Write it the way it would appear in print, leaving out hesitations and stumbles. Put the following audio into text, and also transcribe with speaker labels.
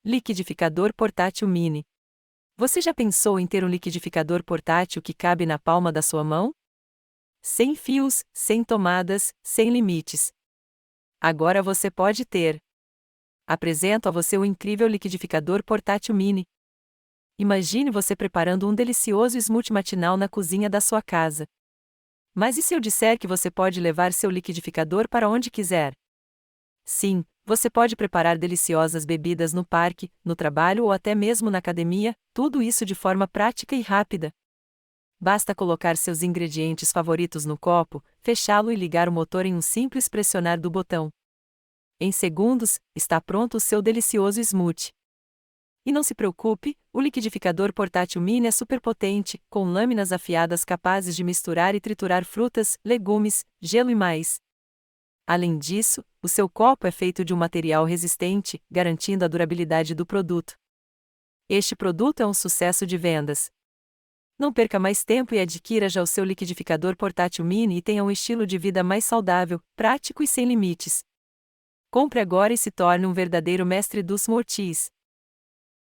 Speaker 1: Liquidificador portátil mini. Você já pensou em ter um liquidificador portátil que cabe na palma da sua mão? Sem fios, sem tomadas, sem limites. Agora você pode ter. Apresento a você o incrível liquidificador portátil mini. Imagine você preparando um delicioso smoothie matinal na cozinha da sua casa. Mas e se eu disser que você pode levar seu liquidificador para onde quiser? Sim, você pode preparar deliciosas bebidas no parque, no trabalho ou até mesmo na academia, tudo isso de forma prática e rápida. Basta colocar seus ingredientes favoritos no copo, fechá-lo e ligar o motor em um simples pressionar do botão. Em segundos, está pronto o seu delicioso smoothie. E não se preocupe, o liquidificador portátil mini é super potente, com lâminas afiadas capazes de misturar e triturar frutas, legumes, gelo e mais. Além disso, o seu copo é feito de um material resistente, garantindo a durabilidade do produto. Este produto é um sucesso de vendas. Não perca mais tempo e adquira já o seu liquidificador portátil mini e tenha um estilo de vida mais saudável, prático e sem limites. Compre agora e se torne um verdadeiro mestre dos smoothies.